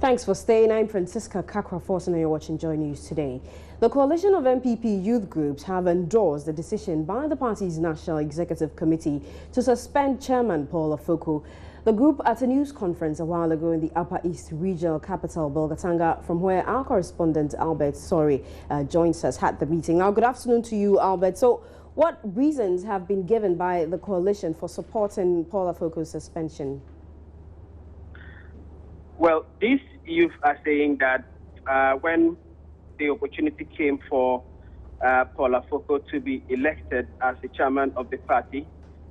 Thanks for staying. I'm Francisca Kakra-Forson and you're watching Joy News today. The coalition of MPP youth groups have endorsed the decision by the party's National Executive Committee to suspend Chairman Paul Afoko. The group at a news conference a while ago in the Upper East Regional Capital, Bolgatanga, from where our correspondent Albert joins us, had the meeting. Now, good afternoon to you, Albert. So, what reasons have been given by the coalition for supporting Paul Afoko's suspension? Well, these youth are saying that when the opportunity came for Paul Afoko to be elected as the chairman of the party,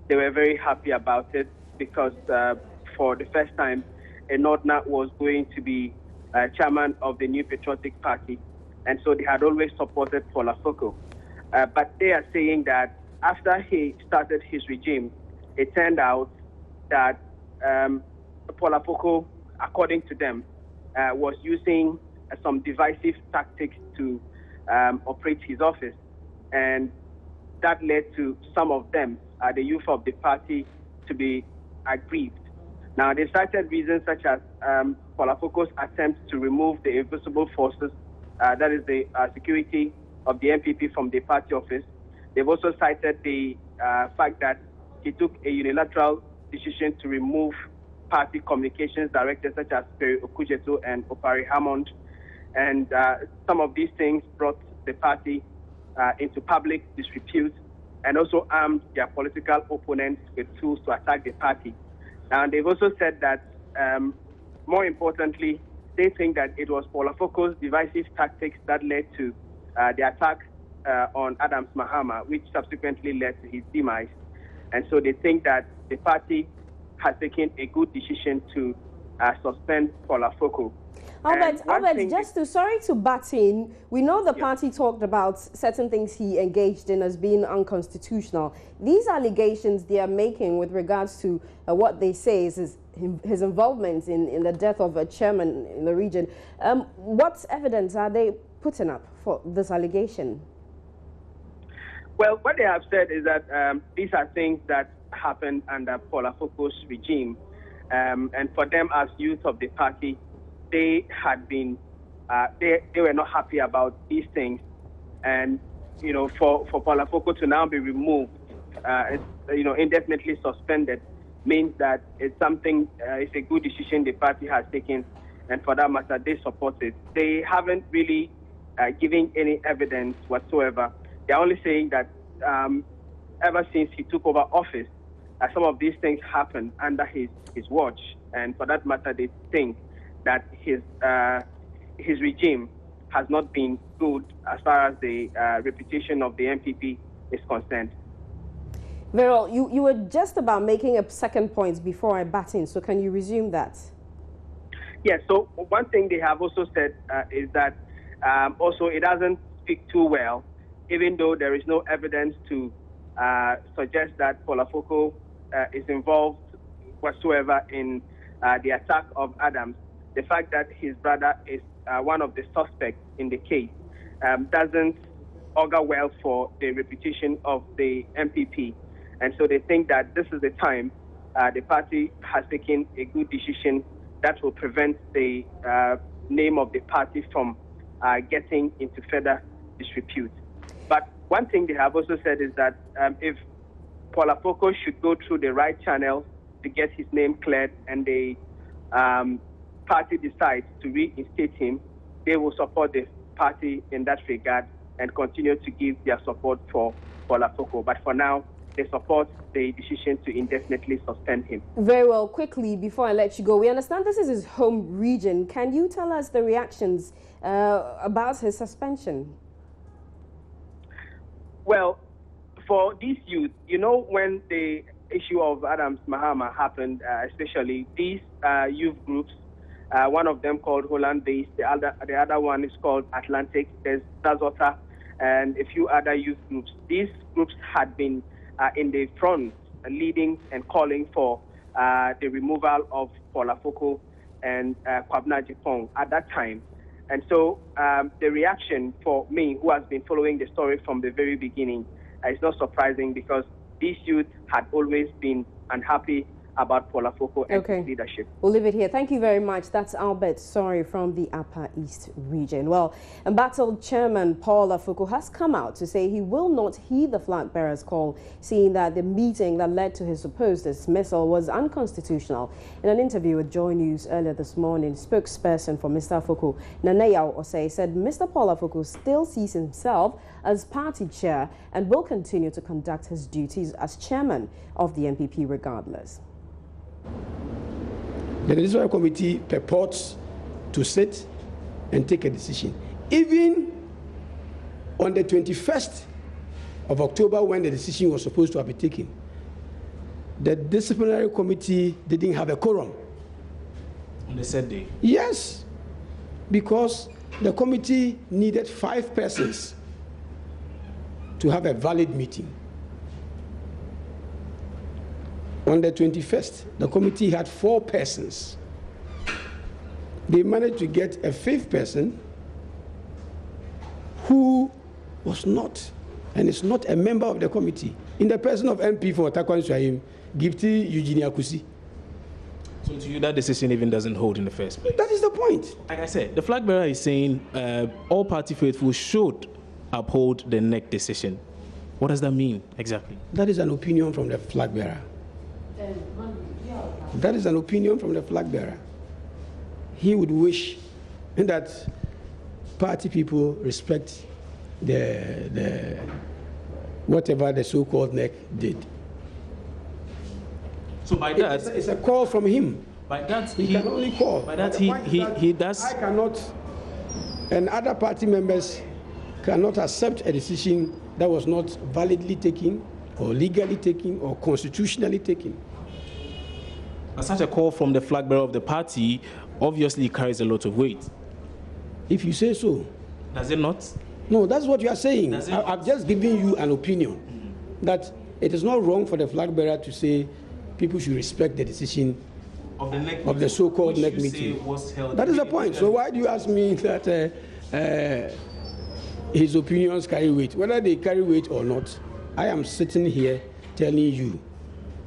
they were very happy about it because for the first time, a Northerner was going to be chairman of the New Patriotic Party, and so they had always supported Paul Afoko. But they are saying that after he started his regime, it turned out that Paul Afoko, according to them, was using some divisive tactics to operate his office. And that led to some of them, the youth of the party, to be aggrieved. Now, they cited reasons such as Paul Afoko's attempt to remove the invisible forces, that is the security of the MPP from the party office. They've also cited the fact that he took a unilateral decision to remove party communications directors such as Perry Okujeto and Opari Hammond. And some of these things brought the party into public disrepute and also armed their political opponents with tools to attack the party. And they've also said that, more importantly, they think that it was Paul Afoko's divisive tactics that led to the attack on Adams Mahama, which subsequently led to his demise. And so they think that the party has taken a good decision to suspend Paul Afoko. Albert, sorry to butt in, we know the party talked about certain things he engaged in as being unconstitutional. These allegations they are making with regards to what they say is his involvement in the death of a chairman in the region. What evidence are they putting up for this allegation? Well, what they have said is that these are things that happened under Paul Afoko's regime. And for them as youth of the party, they had been, they were not happy about these things. And, for Paul Afoko to now be removed, indefinitely suspended, means that it's something, it's a good decision the party has taken. And for that matter, they support it. They haven't really given any evidence whatsoever. They're only saying that ever since he took over office, some of these things happened under his watch. And for that matter, they think that his regime has not been good as far as the reputation of the MPP is concerned. Veryl, you were just about making a second point before I butt in, so can you resume that? Yes, so one thing they have also said is that also it doesn't speak too well, even though there is no evidence to suggest that Paul Afoko is involved whatsoever in the attack of Adams. The fact that his brother is one of the suspects in the case doesn't augur well for the reputation of the MPP. And so they think that this is the time the party has taken a good decision that will prevent the name of the party from getting into further disrepute. But one thing they have also said is that if Paul Afoko should go through the right channels to get his name cleared and the party decides to reinstate him, they will support the party in that regard and continue to give their support for Paul Afoko. But for now, they support the decision to indefinitely suspend him. Very well. Quickly, before I let you go, we understand this is his home region. Can you tell us the reactions about his suspension? Well, for these youth, when the issue of Adams Mahama happened, especially these youth groups, one of them called Holland Base, the other one is called Atlantic, there's Dazota, and a few other youth groups. These groups had been in the front, leading and calling for the removal of Paul Afoko and Kwabena Jipong at that time. And so the reaction for me, who has been following the story from the very beginning, is not surprising because these youth had always been unhappy about Paul Afoko and his leadership. We'll leave it here. Thank you very much. That's Albert Sorry from the Upper East region. Well, embattled chairman Paul Afoko has come out to say he will not heed the flag bearer's call, seeing that the meeting that led to his supposed dismissal was unconstitutional. In an interview with Joy News earlier this morning, spokesperson for Mr. Afoko, Nanayao Osei, said Mr. Paul Afoko still sees himself as party chair and will continue to conduct his duties as chairman of the MPP regardless. The Legislative Committee purports to sit and take a decision. Even on the 21st of October, when the decision was supposed to have been taken, the Disciplinary Committee didn't have a quorum. On the said day? Yes, because the committee needed 5 persons to have a valid meeting. On the 21st, the committee had 4 persons. They managed to get a 5th person who was not, and is not a member of the committee, in the person of MP for Takwan Swahim, Gifty Eugenia Kusi. So to you, that decision even doesn't hold in the first place? That is the point. Like I said, the flag bearer is saying all party faithful should uphold the NEC decision. What does that mean exactly? That is an opinion from the flag bearer. That is an opinion from the flag bearer. He would wish that party people respect the whatever the so-called NEC did. So by that, it's a call from him. By that, he can only call. By that, he does. I cannot, and other party members cannot accept a decision that was not validly taken, or legally taken, or constitutionally taken. But such a call from the flag bearer of the party obviously carries a lot of weight. If you say so. Does it not? No, that's what you are saying. I've just given you an opinion that it is not wrong for the flag bearer to say people should respect the decision of the so-called NEC meeting. That is the point. So why do you ask me that his opinions carry weight? Whether they carry weight or not, I am sitting here telling you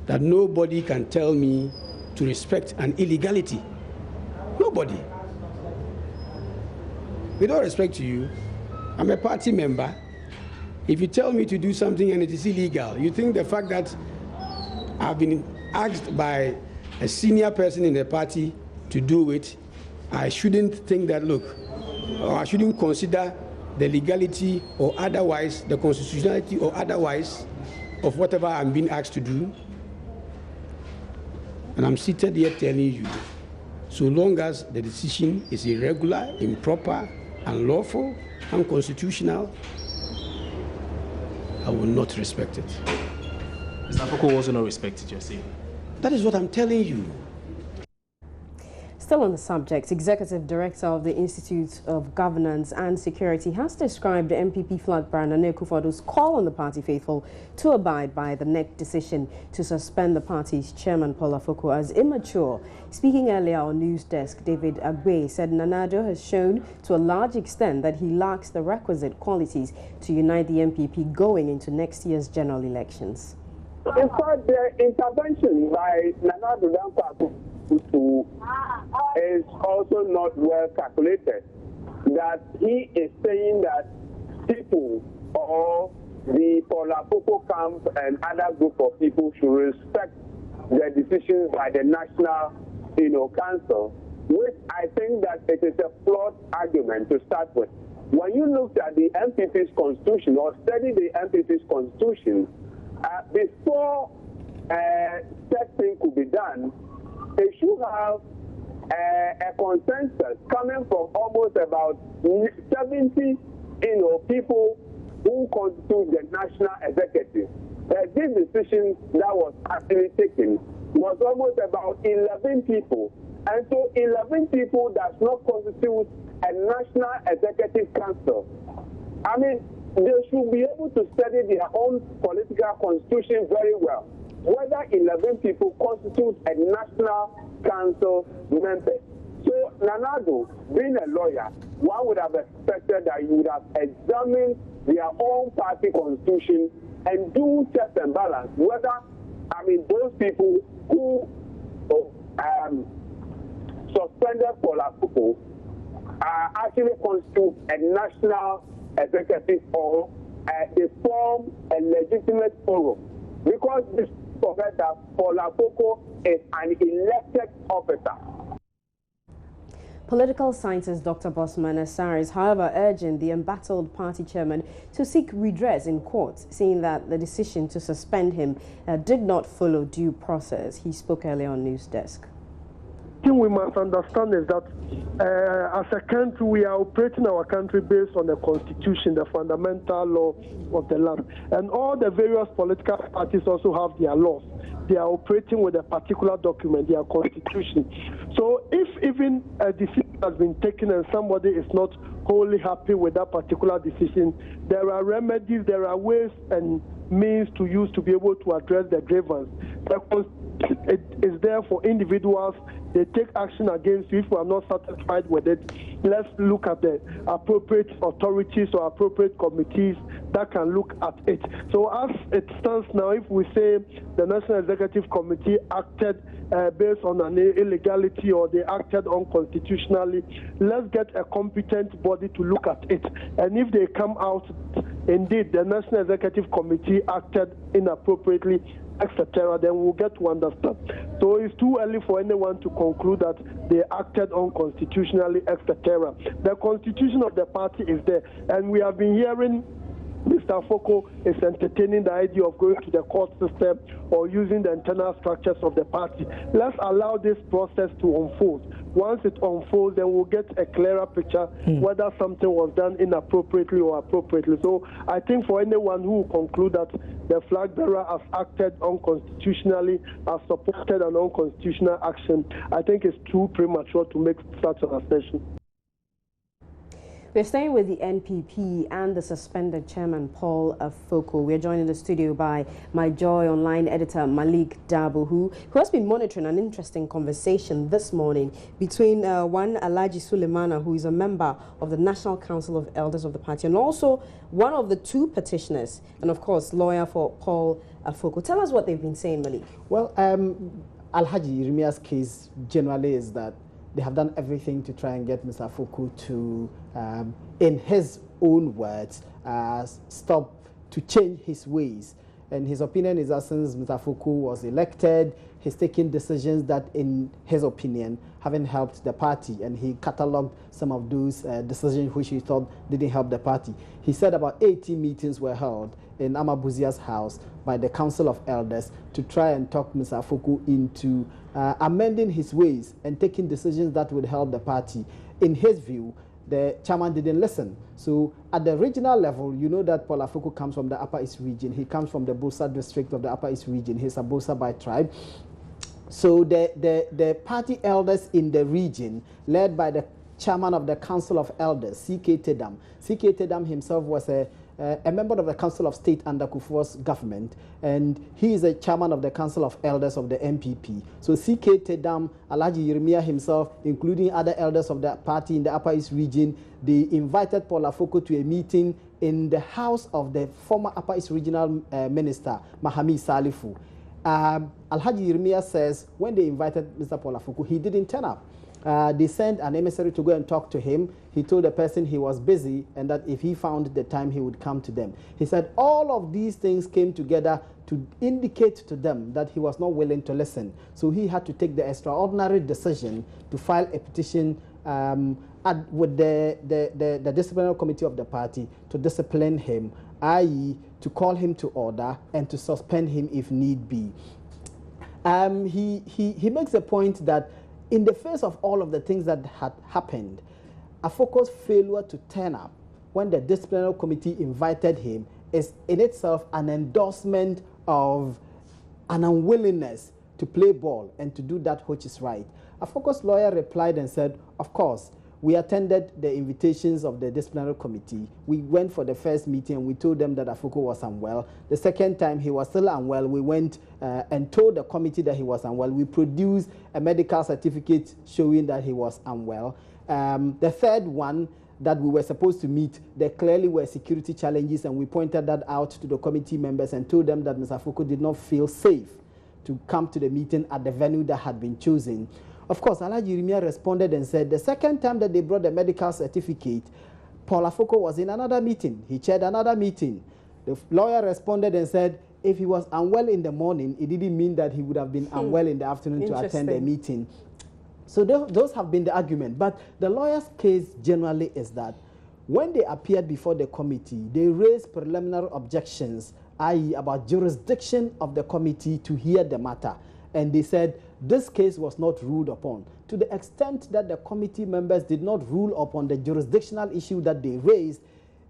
that nobody can tell me to respect an illegality. Nobody. With all respect to you, I'm a party member. If you tell me to do something and it is illegal, you think the fact that I've been asked by a senior person in the party to do it, I shouldn't think that, look, or I shouldn't consider the legality or otherwise, the constitutionality or otherwise of whatever I'm being asked to do. And I'm seated here telling you, so long as the decision is irregular, improper, unlawful, unconstitutional, I will not respect it. Mr. Afoko also not respect it, you're saying? That is what I'm telling you. Still on the subject, Executive Director of the Institute of Governance and Security has described the MPP flag bearer Nana Akufo-Addo's call on the party faithful to abide by the NEC decision to suspend the party's chairman Paul Afoko as immature. Speaking earlier on News Desk, David Agbe said Nana Akufo has shown to a large extent that he lacks the requisite qualities to unite the MPP going into next year's general elections. In fact, the intervention by Nana Akufo is also not well calculated. That he is saying that people or the Paul Afoko camp and other group of people should respect the decisions by the National Council, which I think that it is a flawed argument to start with. When you look at the MPP's constitution or study the MPP's constitution, before such thing could be done, they should have a consensus coming from almost about 70 people who constitute the national executive. This decision that was actually taken was almost about 11 people. And so 11 people does not constitute a national executive council. I mean, they should be able to study their own political constitution very well. Whether 11 people constitute a national council member. So Nana Akufo, being a lawyer, one would have expected that he would have examined their own party constitution and do check and balance whether I mean, those people who suspended Paul Afoko actually constitute a national executive, or they form a legitimate forum, because this forget that Paul Afoko is an elected officer. Political scientist Dr. Bosman Asare is, however, urging the embattled party chairman to seek redress in court, saying that the decision to suspend him did not follow due process. He spoke earlier on News Desk. The thing we must understand is that as a country, we are operating our country based on the constitution, the fundamental law of the land. And all the various political parties also have their laws. They are operating with a particular document, their constitution. So if even a decision has been taken and somebody is not wholly happy with that particular decision, there are remedies, there are ways and means to use to be able to address the grievance. It is there for individuals. They take action against you. If we are not satisfied with it, let's look at the appropriate authorities or appropriate committees that can look at it. So as it stands now, if we say the National Executive Committee acted based on an illegality or they acted unconstitutionally, let's get a competent body to look at it. And if they come out, indeed, the National Executive Committee acted inappropriately, etc., then we'll get to understand. So it's too early for anyone to conclude that they acted unconstitutionally, etc. The constitution of the party is there, and we have been hearing Mr. Afoko is entertaining the idea of going to the court system or using the internal structures of the party. Let's allow this process to unfold. Once it unfolds, then we'll get a clearer picture whether something was done inappropriately or appropriately. So I think for anyone who will conclude that the flag bearer has acted unconstitutionally, has supported an unconstitutional action, I think it's too premature to make such an assertion. We're staying with the NPP and the suspended chairman, Paul Afoko. We're joined in the studio by my Joy online editor, Malik Dabo, who has been monitoring an interesting conversation this morning between one Alhaji Sulemana, who is a member of the National Council of Elders of the party, and also one of the two petitioners, and of course, lawyer for Paul Afoko. Tell us what they've been saying, Malik. Well, Alhaji Irimia's case generally is that they have done everything to try and get Mr. Afoko to, in his own words, stop, to change his ways. And his opinion is that since Mr. Afoko was elected, he's taking decisions that, in his opinion, haven't helped the party. And he catalogued some of those decisions which he thought didn't help the party. He said about 80 meetings were held in Amabuzia's house by the Council of Elders to try and talk Mr. Afoko into amending his ways and taking decisions that would help the party. In his view, the chairman didn't listen. So at the regional level, you know that Paul Afoko comes from the Upper East region. He comes from the Bosa district of the Upper East region. He's a Bosa by tribe. So the party elders in the region, led by the chairman of the Council of Elders, C.K. Tedam. C.K. Tedam himself was a member of the Council of State under Kufuor's government, and he is a chairman of the Council of Elders of the NPP. So C.K. Tedam, Alhaji Yeremia himself, including other elders of the party in the Upper East region, they invited Paul Afoko to a meeting in the house of the former Upper East Regional Minister, Mahami Salifu. Alhaji Yeremia says when they invited Mr. Paul Afoko, he didn't turn up. They sent an emissary to go and talk to him. He told the person he was busy and that if he found the time, he would come to them. He said all of these things came together to indicate to them that he was not willing to listen. So he had to take the extraordinary decision to file a petition with the disciplinary committee of the party to discipline him, i.e. to call him to order and to suspend him if need be. He makes a point that in the face of all of the things that had happened, Afoko's failure to turn up when the disciplinary committee invited him is in itself an endorsement of an unwillingness to play ball and to do that which is right. Afoko's lawyer replied and said, of course, we attended the invitations of the disciplinary committee. We went for the first meeting and we told them that Afoko was unwell. The second time he was still unwell, we went and told the committee that he was unwell. We produced a medical certificate showing that he was unwell. The third one that we were supposed to meet, there clearly were security challenges, and we pointed that out to the committee members and told them that Mr. Afoko did not feel safe. to come to the meeting at the venue that had been chosen. Of course, Alhaji Iremia responded and said the second time that they brought the medical certificate, Paul Afoko was in another meeting. He chaired another meeting. The lawyer responded and said if he was unwell in the morning, it didn't mean that he would have been unwell in the afternoon to attend the meeting. So those have been the argument. But the lawyer's case generally is that when they appeared before the committee, they raised preliminary objections, i.e. about jurisdiction of the committee to hear the matter. And they said this case was not ruled upon. To the extent that the committee members did not rule upon the jurisdictional issue that they raised,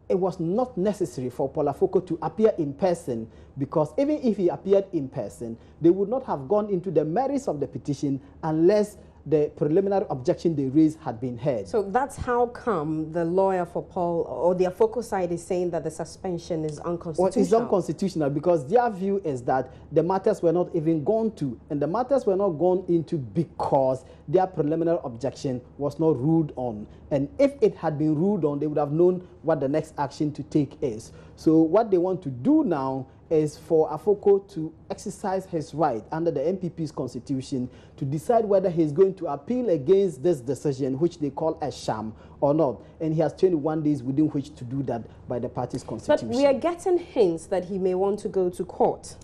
it was not necessary for Paul Afoko to appear in person, because even if he appeared in person, they would not have gone into the merits of the petition unless the preliminary objection they raised had been heard. So that's how come the lawyer for Paul, or the Afoko side, is saying that the suspension is unconstitutional? Well, it's unconstitutional because their view is that the matters were not even gone to, and the matters were not gone into because their preliminary objection was not ruled on. And if it had been ruled on, they would have known what the next action to take is. So what they want to do now is for Afoko to exercise his right under the MPP's constitution to decide whether he's going to appeal against this decision, which they call a sham, or not. And he has 21 days within which to do that by the party's constitution. But we are getting hints that he may want to go to court.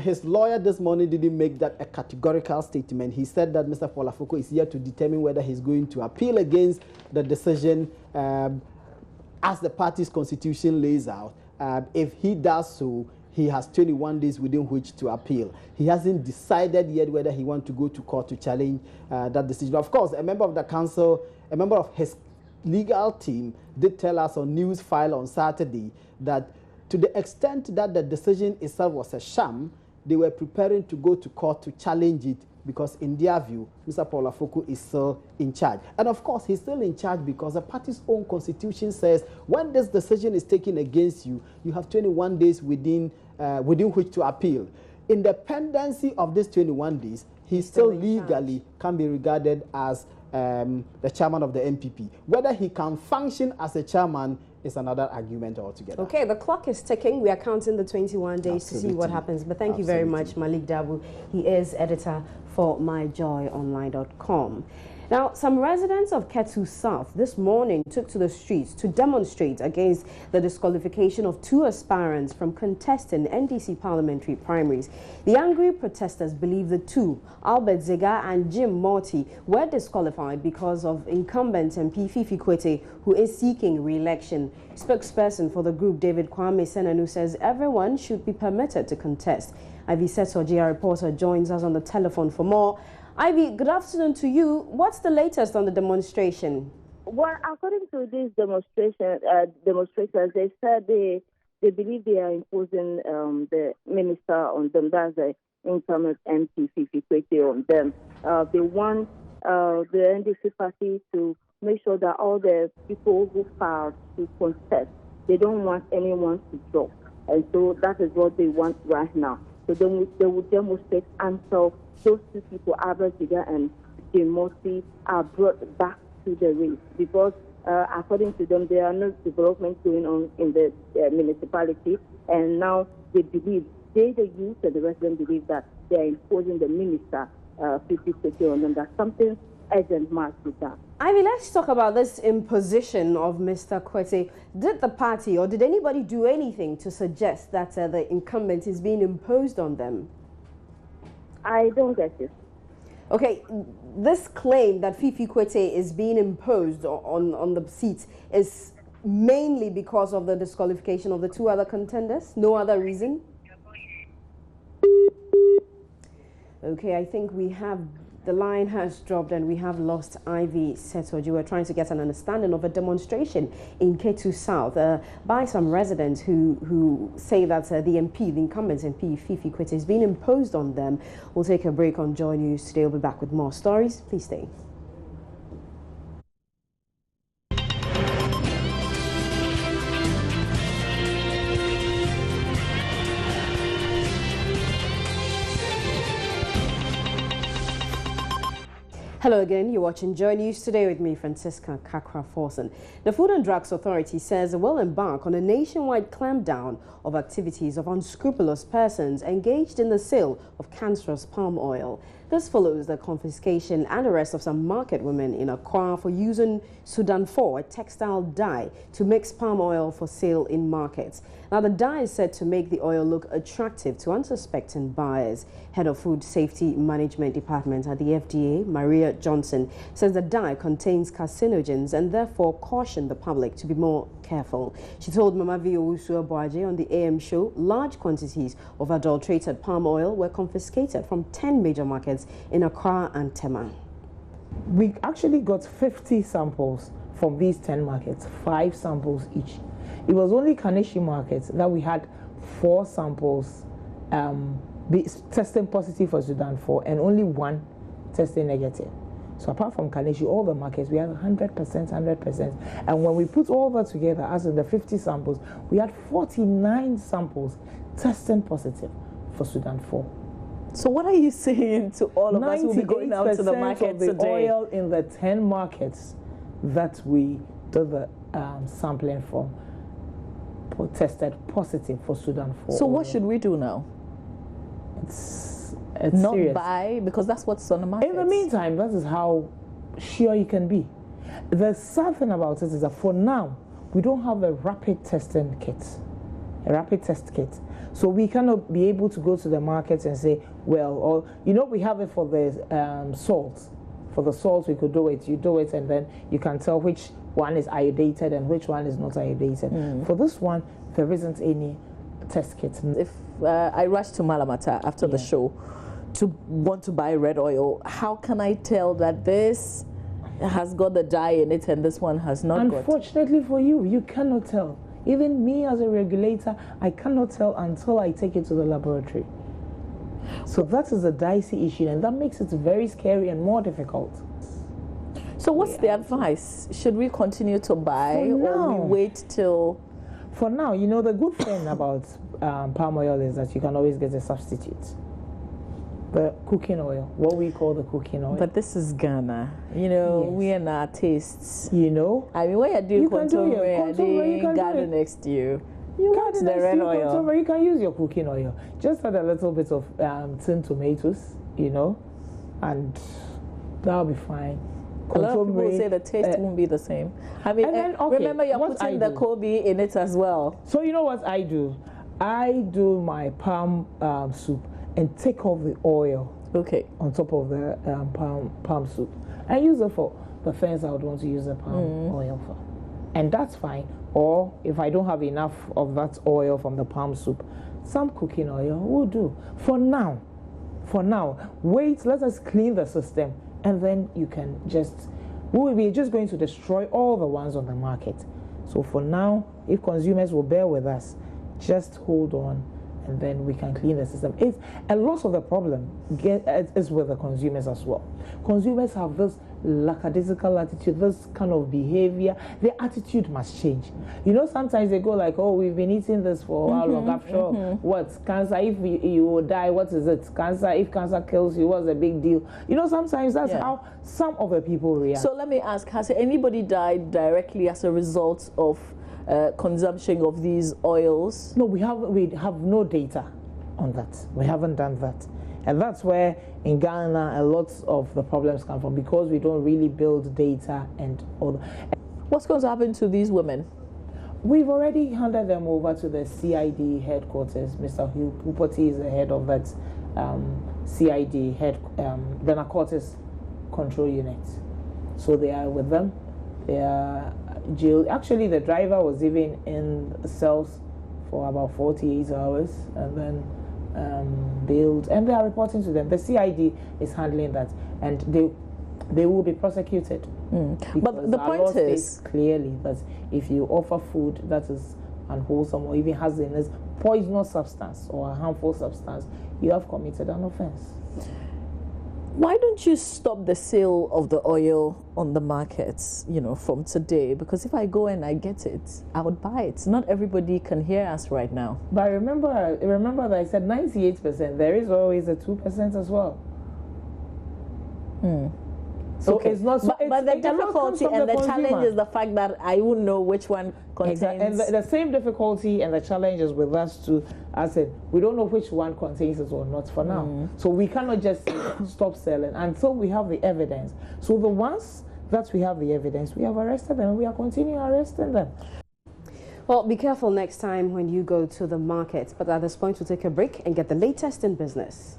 His lawyer this morning didn't make that a categorical statement. He said that Mr. Paul Afoko is here to determine whether he's going to appeal against the decision as the party's constitution lays out. If he does so, he has 21 days within which to appeal. He hasn't decided yet whether he wants to go to court to challenge that decision. Of course, a member of the council, a member of his legal team did tell us on News File on Saturday that to the extent that the decision itself was a sham, they were preparing to go to court to challenge it because in their view, Mr. Paul Afoko is still in charge. And of course, he's still in charge because the party's own constitution says when this decision is taken against you, you have 21 days within which to appeal. In the pendency of these 21 days, he still legally can be regarded as the chairman of the MPP. Whether he can function as a chairman is another argument altogether. Okay, the clock is ticking. We are counting the 21 days to see what happens. But thank you very much, Malik Dabu. He is editor for myjoyonline.com. Now, some residents of Ketu South this morning took to the streets to demonstrate against the disqualification of 2 aspirants from contesting NDC parliamentary primaries. The angry protesters believe the 2, Albert Zega and Jim Morty, were disqualified because of incumbent MP Fifi Kwete, who is seeking re-election. Spokesperson for the group, David Kwame Senanu, says everyone should be permitted to contest. Ivy Seto, GR reporter, joins us on the telephone for more. Ivy, good afternoon to you. What's the latest on the demonstration? Well, according to these demonstrators, they said they believe they are imposing the minister on them. That's the incumbent MP Fifi Kwete on them. They want the NDC party to make sure that all the people who filed to contest, they don't want anyone to drop. And so that is what they want right now. So they will demonstrate until those 2 people, Albert Ziga and Jim Morty, are brought back to the race. Because according to them, there are no developments going on in the municipality. And now they believe, the youth and the residents believe that they are imposing the minister 50-50 on them, that something urgent must be done. Ivy, let's talk about this imposition of Mr. Kwete. Did the party or did anybody do anything to suggest that the incumbent is being imposed on them? I don't get it. Okay, this claim that Fifi Kwete is being imposed on the seat is mainly because of the disqualification of the 2 other contenders? No other reason? Okay, I think the line has dropped and we have lost Ivy Setoji. We're trying to get an understanding of a demonstration in Ketu South by some residents who say that the incumbent MP, Fifi Kwete, is being imposed on them. We'll take a break on Joy News today. We'll be back with more stories. Please stay. Hello again, you're watching Joy News Today with me, Francisca Kakra-Forson. The Food and Drugs Authority says it will embark on a nationwide clampdown of activities of unscrupulous persons engaged in the sale of cancerous palm oil. This follows the confiscation and arrest of some market women in Accra for using Sudan 4, a textile dye, to mix palm oil for sale in markets. Now, the dye is said to make the oil look attractive to unsuspecting buyers. Head of Food Safety Management Department at the FDA, Maria Johnson, says the dye contains carcinogens and therefore cautioned the public to be more careful. She told Mama Barges on the AM show large quantities of adulterated palm oil were confiscated from 10 major markets in Accra and Tema. We actually got 50 samples from these 10 markets, 5 samples each. It was only Kaneshi markets that we had 4 samples testing positive for Sudan 4 and only 1 testing negative. So apart from Kaneshi, all the markets, we had 100%. And when we put all that together, as in the 50 samples, we had 49 samples testing positive for Sudan 4. So what are you saying to all of us who will be going out to the market of the today? Oil in the 10 markets that we did the sampling from tested positive for Sudan 4. So what should we do now? It's not serious. Buy, because that's what's on the market. In the meantime, that is how sure you can be. The sad thing about it is that for now, we don't have a rapid testing kit, a rapid test kit. So we cannot be able to go to the market and say, well, or, you know, we have it for the salt. For the salt, we could do it. You do it, and then you can tell which one is iodidated and which one is not iodidated. For this one, there isn't any test kit. If I rush to Malamata after the show to want to buy red oil, how can I tell that this has got the dye in it and this one has not got? Unfortunately for you, you cannot tell. Even me as a regulator, I cannot tell until I take it to the laboratory. So that is a dicey issue, and that makes it very scary and more difficult. So what's the advice? Should we continue to buy or we wait till? For now, you know, the good thing about palm oil is that you can always get a substitute. The cooking oil, what we call the cooking oil. But this is Ghana. You know, we and our tastes. You know? I mean, when you do contour, Ghana next to you. You want the red oil. You can use your cooking oil. Just add a little bit of tinned tomatoes, you know, and that'll be fine. A lot of people say the taste won't be the same. I mean, remember you're putting the Kobe in it as well. So you know what I do? I do my palm soup and take off the oil on top of the palm soup. I use it for the things I would want to use the palm oil for. And that's fine. Or if I don't have enough of that oil from the palm soup, some cooking oil will do. For now, wait, let us clean the system, and then you can we're just going to destroy all the ones on the market. So for now, if consumers will bear with us, just hold on, and then we can clean the system. It's a lot of the problem is with the consumers as well. Consumers have this lackadaisical attitude, this kind of behavior. Their attitude must change. You know, sometimes they go like, oh, we've been eating this for how long? After all, what's cancer? If you will die, what is it? Cancer, if cancer kills you, what's a big deal? You know, sometimes that's how some of the people react. So let me ask, has anybody died directly as a result of consumption of these oils? No, we have no data on that. We haven't done that. And that's where in Ghana a lot of the problems come from, because we don't really build data and all that. What's going to happen to these women? We've already handed them over to the CID headquarters. Mr. Hupoti is the head of that CID, the Narcotics Control Unit. So they are with them. They are jailed. Actually, the driver was even in cells for about 48 hours and then bailed, and they are reporting to them. The CID is handling that, and they will be prosecuted. But the point is clearly that if you offer food that is unwholesome or even has a poisonous substance or a harmful substance, you have committed an offense. Why don't you stop the sale of the oil on the markets, you know, from today? Because if I go and I get it, I would buy it. Not everybody can hear us right now. But remember that I said 98%. There is always a 2% as well. So it's not. So but the difficulty and the challenge is the fact that I wouldn't know which one contains. And the same difficulty and the challenge is with us too. I said we don't know which one contains it or not for now. So we cannot just stop selling until we have the evidence. So the ones that we have the evidence, we have arrested them and we are continuing arresting them. Well, be careful next time when you go to the market. But at this point, we'll take a break and get the latest in business.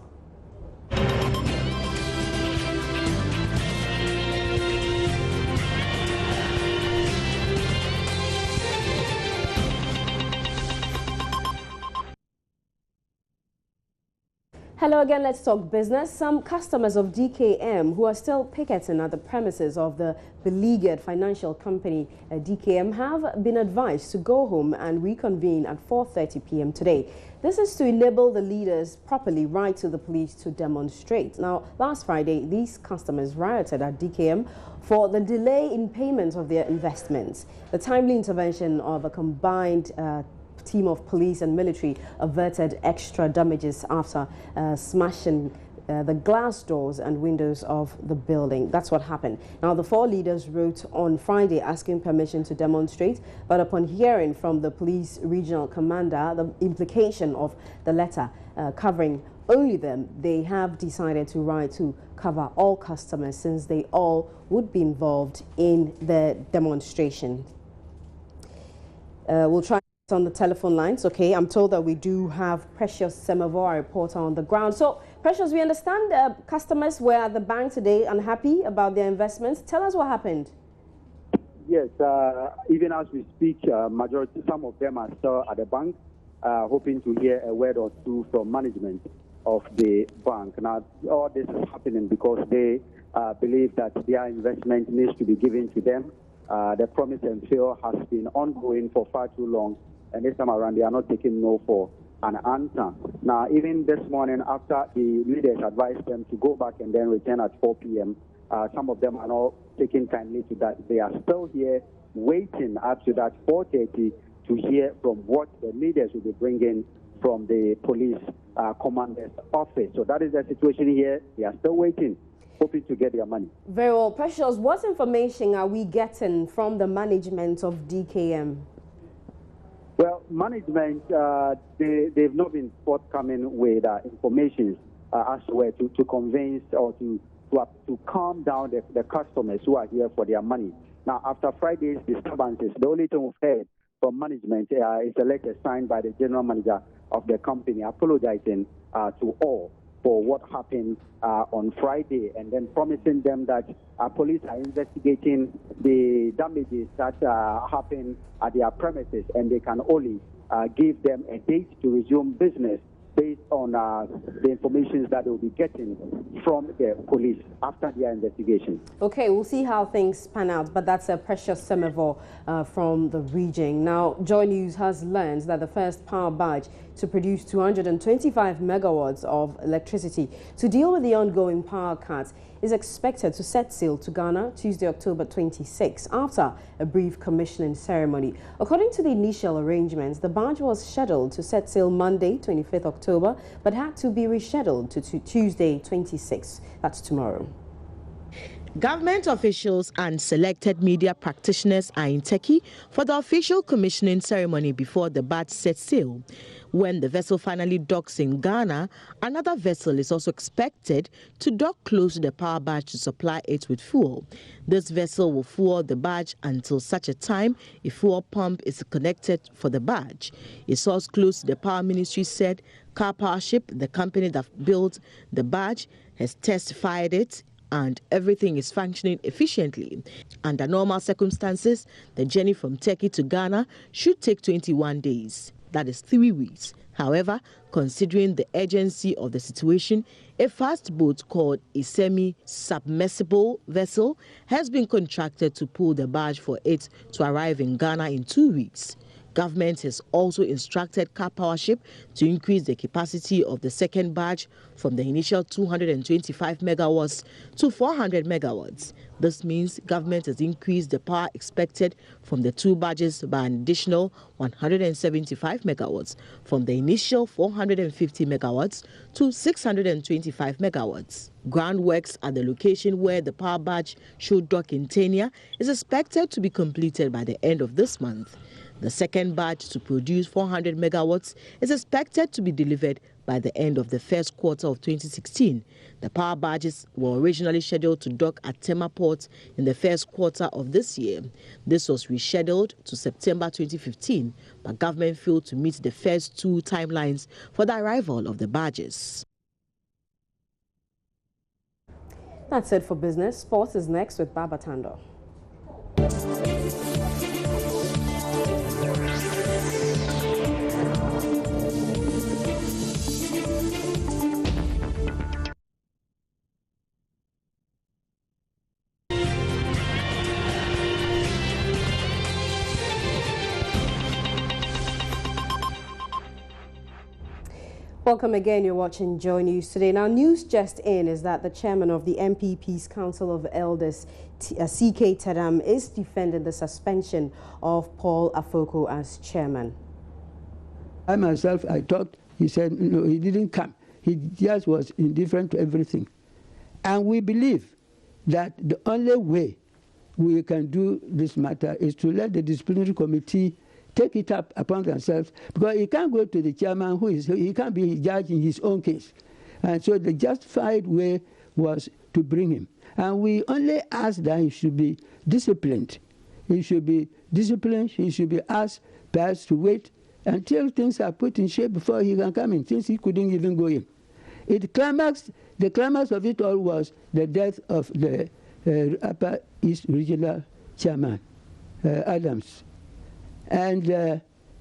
Hello again, let's talk business. Some customers of DKM who are still picketing at the premises of the beleaguered financial company DKM have been advised to go home and reconvene at 4:30 p.m. today. This is to enable the leaders properly write to the police to demonstrate. Now, last Friday, these customers rioted at DKM for the delay in payment of their investments. The timely intervention of a combined team of police and military averted extra damages after smashing the glass doors and windows of the building. That's what happened. Now, the four leaders wrote on Friday asking permission to demonstrate, but upon hearing from the police regional commander the implication of the letter covering only them, they have decided to write to cover all customers since they all would be involved in the demonstration. We'll try on the telephone lines. Okay, I'm told that we do have Precious Semavo, our reporter, on the ground. So, Precious, we understand customers were at the bank today unhappy about their investments. Tell us what happened. Yes, even as we speak, some of them are still at the bank, hoping to hear a word or two from management of the bank. Now, all this is happening because they believe that their investment needs to be given to them. The promise and fail has been ongoing for far too long, and this time around they are not taking no for an answer. Now, even this morning, after the leaders advised them to go back and then return at 4 p.m., some of them are not taking kindly to that. They are still here waiting up to that 4:30 to hear from what the leaders will be bringing from the police commander's office. So that is the situation here. They are still waiting, hoping to get their money. Very well. Precious, what information are we getting from the management of DKM? Well, management, they've not been forthcoming with information as to where to convince or to calm down the customers who are here for their money. Now, after Friday's disturbances, the only thing we've heard from management is a letter signed by the general manager of the company apologizing to all for what happened on Friday, and then promising them that police are investigating the damages that happened at their premises, and they can only give them a date to resume business based on the information that they'll be getting from the police after their investigation. Okay, we'll see how things pan out, but that's a Precious Semavo from the region. Now, Joy News has learned that the first power barge to produce 225 megawatts of electricity to deal with the ongoing power cuts is expected to set sail to Ghana Tuesday, October 26, after a brief commissioning ceremony. According to the initial arrangements, the barge was scheduled to set sail Monday, 25th October, but had to be rescheduled to Tuesday, 26. That's tomorrow. Government officials and selected media practitioners are in Turkey for the official commissioning ceremony before the barge sets sail. When the vessel finally docks in Ghana, another vessel is also expected to dock close to the power barge to supply it with fuel. This vessel will fuel the barge until such a time a fuel pump is connected for the barge. A source close to the power ministry said Car Powership, the company that built the barge, has testified it and everything is functioning efficiently. Under normal circumstances, the journey from Turkey to Ghana should take 21 days. That is 3 weeks. However, considering the urgency of the situation, a fast boat called a semi-submersible vessel has been contracted to pull the barge for it to arrive in Ghana in 2 weeks. Government has also instructed Car Powership to increase the capacity of the second barge from the initial 225 megawatts to 400 megawatts. This means government has increased the power expected from the two barges by an additional 175 megawatts, from the initial 450 megawatts to 625 megawatts. Groundworks at the location where the power barge should dock in Tania is expected to be completed by the end of this month. The second barge to produce 400 megawatts is expected to be delivered by the end of the first quarter of 2016. The power barges were originally scheduled to dock at Tema Port in the first quarter of this year. This was rescheduled to September 2015, but government failed to meet the first two timelines for the arrival of the barges. That's it for business. Sports is next with Baba Tando. Welcome again. You're watching Joy News today. Now, news just in is that the chairman of the MPP's Council of Elders, C.K. Tadam, is defending the suspension of Paul Afoko as chairman. I myself, I thought, he said, no, he didn't come. He just was indifferent to everything. And we believe that the only way we can do this matter is to let the disciplinary committee take it up upon themselves, because he can't go to the chairman he can't be judged in his own case. And so the justified way was to bring him. And we only ask that he should be disciplined. He should be disciplined. He should be asked perhaps to wait until things are put in shape before he can come in, since he couldn't even go in. The climax of it all was the death of the Upper East Regional Chairman, Adams. And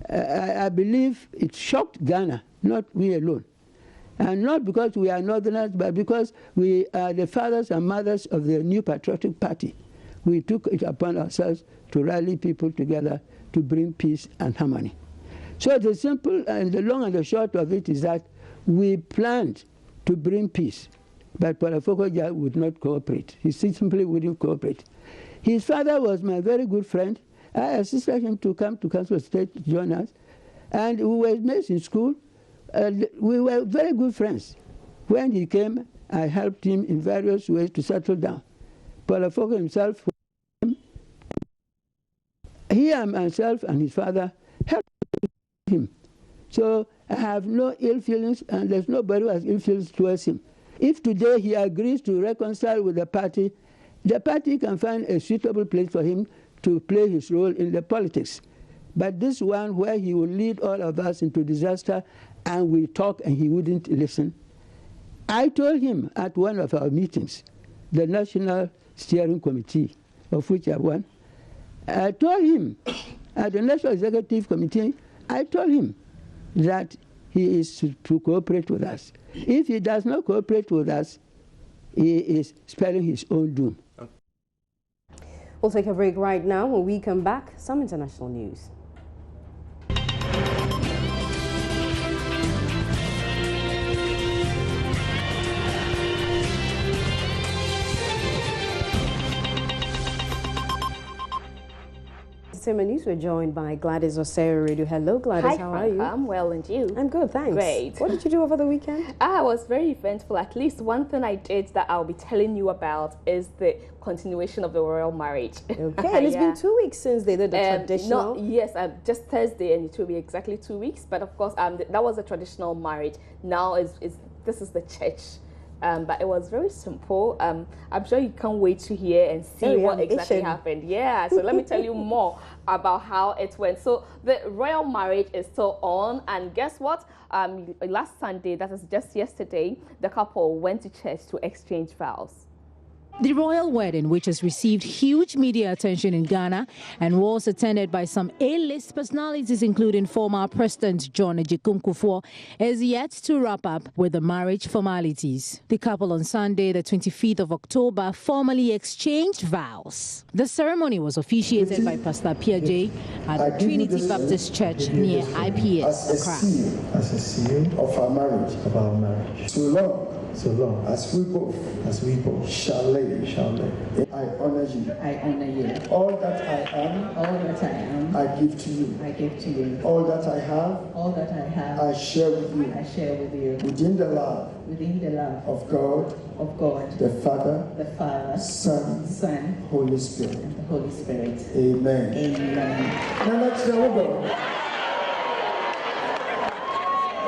I believe it shocked Ghana, not we alone. And not because we are Northerners, but because we are the fathers and mothers of the new patriotic party. We took it upon ourselves to rally people together to bring peace and harmony. So the simple and the long and the short of it is that we planned to bring peace, but Paul Afoko would not cooperate. He simply wouldn't cooperate. His father was my very good friend. I assisted him to come to Council of State to join us, and we were mates in school. We were very good friends. When he came, I helped him in various ways to settle down. Paul Afoko himself, he and myself and his father helped him. So I have no ill feelings, and there's nobody who has ill feelings towards him. If today he agrees to reconcile with the party can find a suitable place for him to play his role in the politics. But this one where he will lead all of us into disaster and we talk and he wouldn't listen. I told him at one of our meetings, the National Steering Committee, of which I won, I told him at the National Executive Committee, I told him that he is to cooperate with us. If he does not cooperate with us, he is spelling his own doom. We'll take a break right now. When we come back, some international news. Entertainment News, we're joined by Gladys Oseo Radio. Hello, Gladys. Hi, how are you? I'm well, and you? I'm good, thanks. Great. What did you do over the weekend? I was very eventful. At least one thing I did that I'll be telling you about is the continuation of the royal marriage. Okay, and it's been 2 weeks since they did the traditional. No, yes, just Thursday, and it will be exactly 2 weeks. But of course, that was a traditional marriage. Now this is the church. But it was very simple. I'm sure you can't wait to hear and see what exactly happened. Yeah, so let me tell you more about how it went. So the royal marriage is still on, and guess what? Last Sunday, that is just yesterday, the couple went to church to exchange vows. The royal wedding, which has received huge media attention in Ghana and was attended by some A-list personalities, including former President John Agyekum Kufuor, is yet to wrap up with the marriage formalities. The couple on Sunday, the 25th of October, formally exchanged vows. The ceremony was officiated by Pastor Pierre J. at the Trinity Baptist Church near IPS, Accra. As a seal of our marriage, so long as we both shall live. I honor you. All that I am, I give to you. All that I have, I share with you. Within the love of God, the Father, Son, Holy Spirit. And the Holy Spirit. Amen. Now let's go.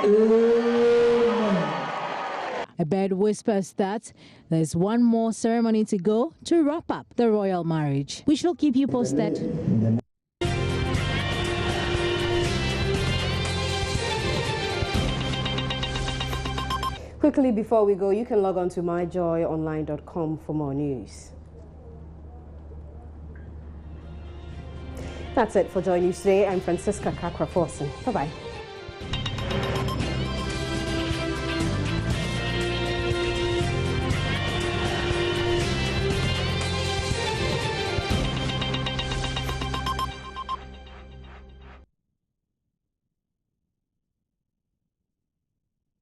Amen. A bird whispers that there's one more ceremony to go to wrap up the royal marriage. We shall keep you posted. Quickly before we go, you can log on to myjoyonline.com for more news. That's it for Joy News today. I'm Francisca Kakra-Forson. Bye-bye.